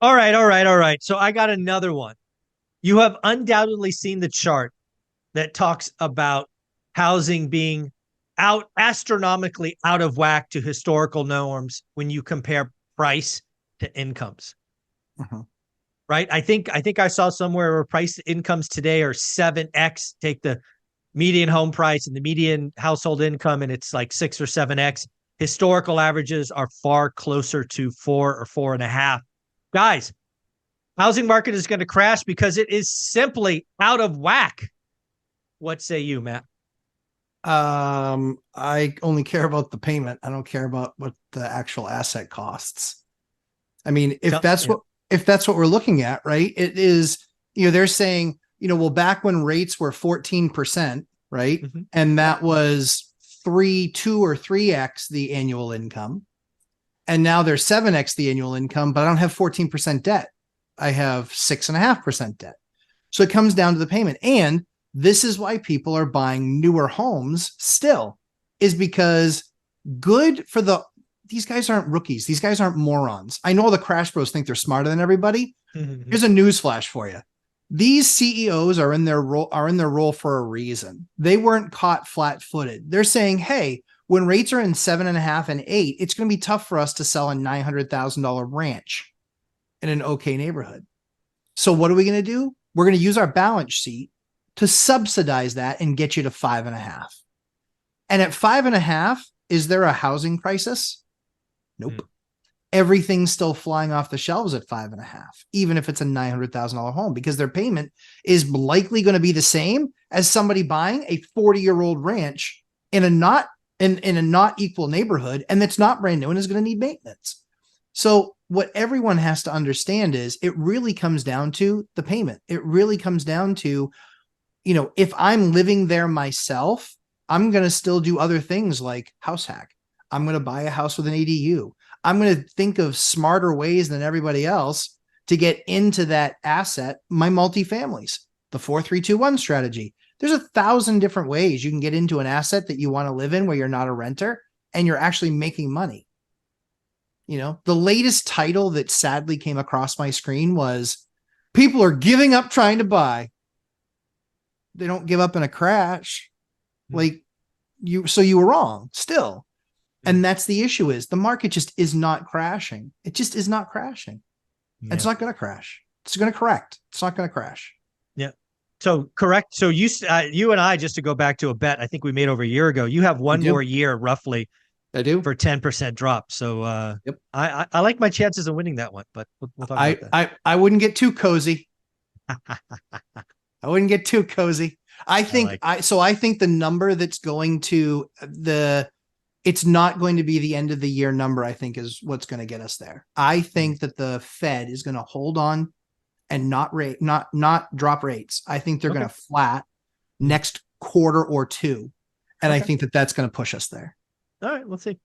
All right, all right, all right. So I got another one. You have undoubtedly seen the chart that talks about housing being out astronomically out of whack to historical norms when you compare price to incomes. Mhm. Right? I think I saw somewhere where price incomes today are 7x. Take the median home price and the median household income, and it's like 6 or 7x. Historical averages are far closer to 4 or 4.5. Guys, housing market is going to crash because it is simply out of whack. What say you, Matt? I only care about the payment. I don't care about what the actual asset costs. I mean, Yeah. if that's what we're looking at, right? It is, they're saying, well, back when rates were 14%, right? Mm-hmm. And Yep. that was 2 or 3x the annual income. And now they're 7x the annual income, but I don't have 14% debt. I have 6.5% debt. So it comes down to the payment. And this is why people are buying newer homes still, is because good for these guys aren't rookies. These guys aren't morons. I know all the crash bros think they're smarter than everybody. Here's a news flash for you. These CEOs are in their role for a reason. They weren't caught flat-footed. They're saying, hey, when rates are in 7.5 and 8, it's going to be tough for us to sell a $900,000 ranch in an okay neighborhood. So what are we going to do? We're going to use our balance sheet to subsidize that and get you to 5.5. And at 5.5, is there a housing crisis? Nope. Mm. Everything's still flying off the shelves at 5.5, even if it's a $900,000 home, because their payment is likely going to be the same as somebody buying a 40-year-old ranch in a not equal neighborhood, and that's not brand new and is going to need maintenance. So what everyone has to understand is it really comes down to the payment. It really comes down to, if I'm living there myself, I'm going to still do other things like house hack. I'm going to buy a house with an ADU. I'm going to think of smarter ways than everybody else to get into that asset, my multifamilies, the 4-3-2-1 strategy. There's 1,000 different ways you can get into an asset that you want to live in where you're not a renter and you're actually making money. The latest title that sadly came across my screen was people are giving up trying to buy. They don't give up in a crash. Like you were wrong still. And that's the issue, is the market just is not crashing. It just is not crashing. Yeah. It's not going to crash. It's going to correct. It's not going to crash. Yeah. So correct. So you and I, just to go back to a bet I think we made over a year ago, you have one more year roughly I do. for 10% drop. So Yep. I like my chances of winning that one, but we'll talk about that. I wouldn't get too cozy. I wouldn't get too cozy. I think I think the number that's going to it's not going to be the end of the year number, I think, is what's going to get us there. I think that the Fed is going to hold on and not drop rates. I think they're going to flat next quarter or two. And I think that that's going to push us there. All right, let's see.